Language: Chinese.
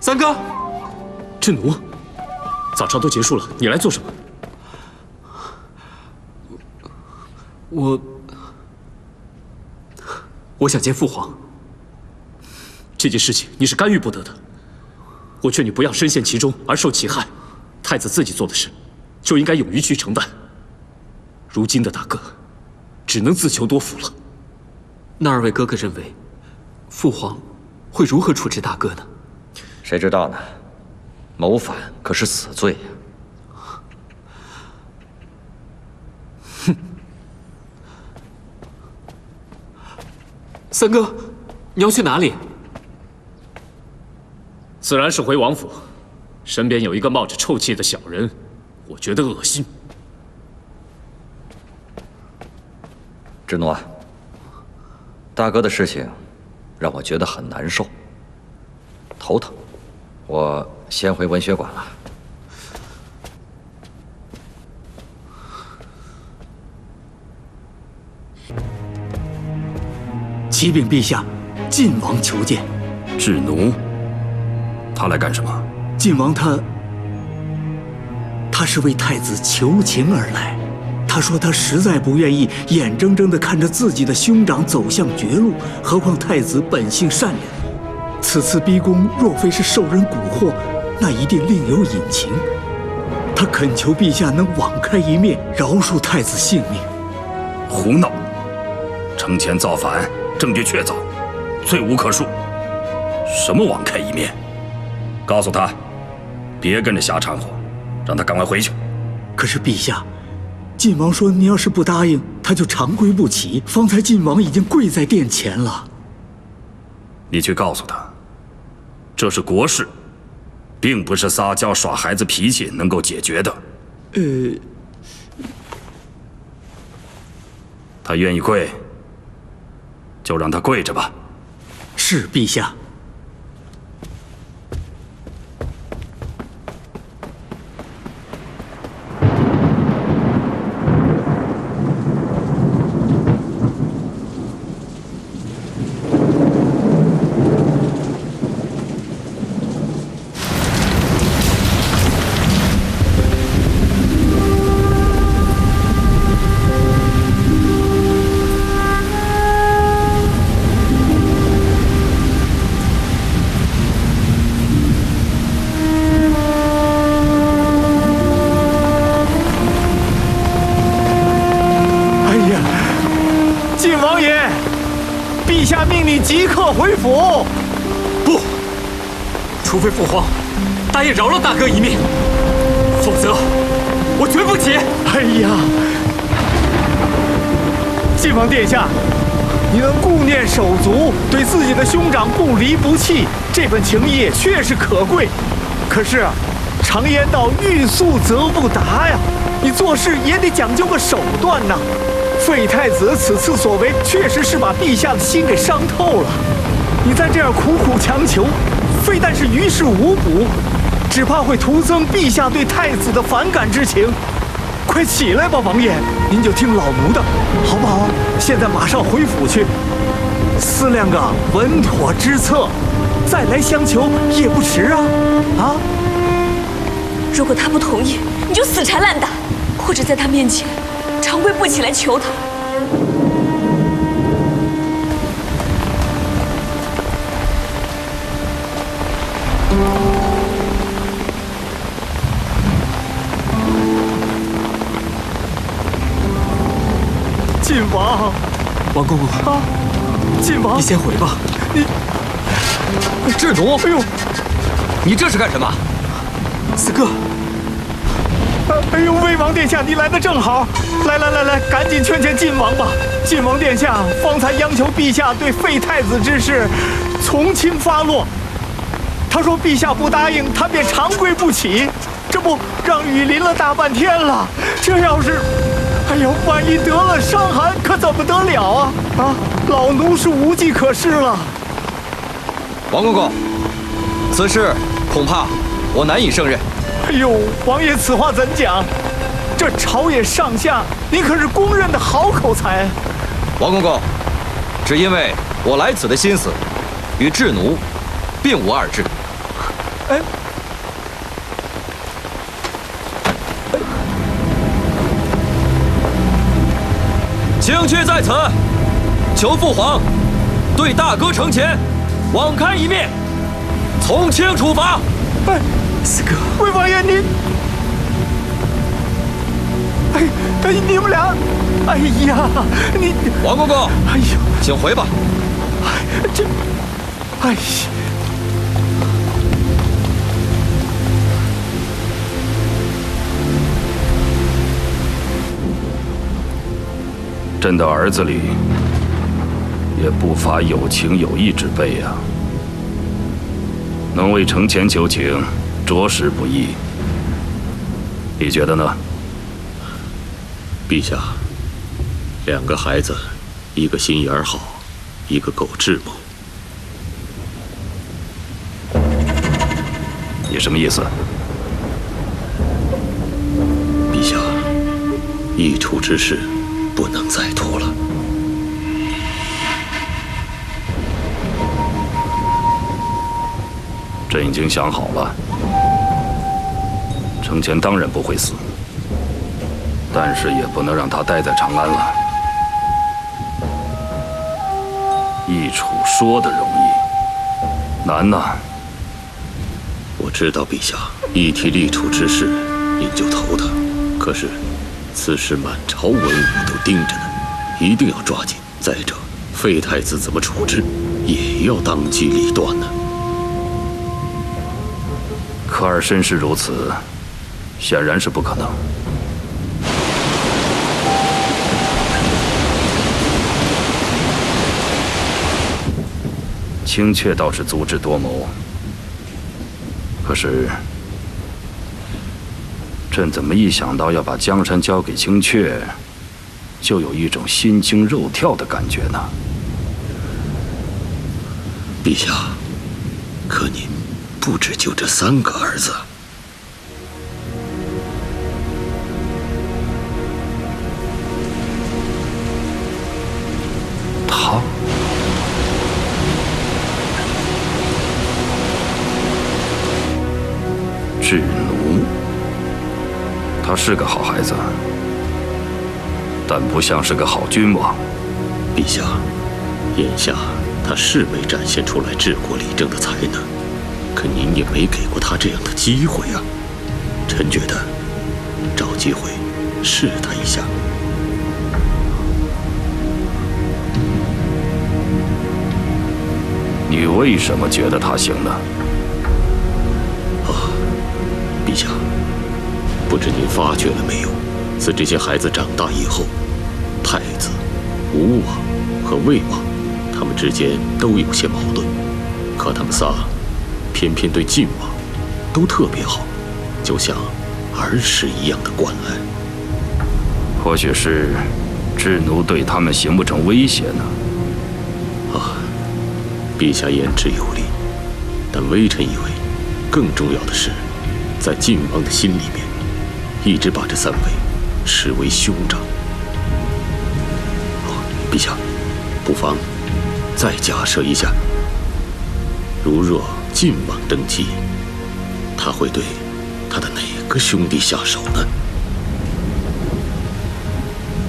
三哥，智奴，早朝都结束了，你来做什么？我想见父皇。这件事情你是干预不得的，我劝你不要深陷其中而受其害。太子自己做的事，就应该勇于去承担。如今的大哥，只能自求多福了。那二位哥哥认为，父皇会如何处置大哥呢？谁知道呢？谋反可是死罪呀！哼！三哥，你要去哪里？自然是回王府。身边有一个冒着臭气的小人，我觉得恶心。智诺，大哥的事情让我觉得很难受，头疼。我先回文学馆了。启禀陛下，晋王求见。智奴，他来干什么？晋王他是为太子求情而来。他说他实在不愿意眼睁睁地看着自己的兄长走向绝路，何况太子本性善良，此次逼宫若非是受人蛊惑，那一定另有隐情。他恳求陛下能网开一面，饶恕太子性命。胡闹！城前造反，证据确凿，罪无可恕。什么网开一面？告诉他，别跟着瞎掺和，让他赶快回去。可是陛下，晋王说，你要是不答应，他就长跪不起。方才晋王已经跪在殿前了。你去告诉他，这是国事，并不是撒娇耍孩子脾气能够解决的。他愿意跪，就让他跪着吧。是陛下。即刻回府！不，除非父皇答应饶了大哥一命，否则我绝不起。哎呀，晋王殿下，你能顾念手足，对自己的兄长不离不弃，这份情谊确实可贵。可是啊，常言道，欲速则不达呀，你做事也得讲究个手段呐。废太子此次所为，确实是把陛下的心给伤透了。你再这样苦苦强求，非但是于事无补，只怕会徒增陛下对太子的反感之情。快起来吧，王爷，您就听老奴的，好不好？现在马上回府去，思量个稳妥之策，再来相求也不迟啊！啊！如果他不同意，你就死缠烂打，或者在他面前长跪不起来求他。晋王，王公公啊，晋王，你先回吧。智奴，哎呦，你这是干什么？四哥。哎呦，魏王殿下，你来的正好，来，赶紧劝晋王吧。晋王殿下方才央求陛下对废太子之事从轻发落，他说陛下不答应，他便长跪不起，这不让雨淋了大半天了。这要是，哎呦，万一得了伤寒，可怎么得了啊？啊，老奴是无计可施了。王公公，此事恐怕我难以胜任。哎呦，王爷此话怎讲？这朝野上下，您可是公认的好口才。王公公，只因为我来此的心思与智奴并无二致。哎，青雀在此，求父皇对大哥惩前，网开一面，从轻处罚。哎，四哥，魏王爷您，你们俩，哎呀，你王公公，哎呦，请回吧。这，哎呀。朕的儿子里也不乏有情有义之辈呀，能为承前求情，着实不易。你觉得呢？陛下，两个孩子，一个心眼儿好，一个够智谋。你什么意思？陛下，一处之事不能再拖了。朕已经想好了，承前当然不会死，但是也不能让他待在长安了。易处说的容易，难呐。我知道陛下一提立储之事，您就头疼。可是此时满朝文武都盯着呢，一定要抓紧。再者，废太子怎么处置，也要当机立断呢。科尔身世如此，显然是不可能。青雀倒是足智多谋，可是朕怎么一想到要把江山交给青雀，就有一种心惊肉跳的感觉呢？陛下，可您不止就这3个儿子。他智奴，他是个好孩子，但不像是个好君王。陛下，眼下他是没展现出来治国理政的才能，可您也没给过他这样的机会啊。臣觉得找机会试他一下。你为什么觉得他行呢？陛下，不知您发觉了没有，自这些孩子长大以后，太子、吴王和魏王，他们之间都有些矛盾，可他们仨偏偏对晋王都特别好，就像儿时一样的关爱。或许是智奴对他们形不成威胁呢？陛下言之有理，但微臣以为，更重要的是，在晋王的心里面，一直把这3位视为兄长。陛下，不妨再假设一下，如若晋王登基，他会对他的哪个兄弟下手呢？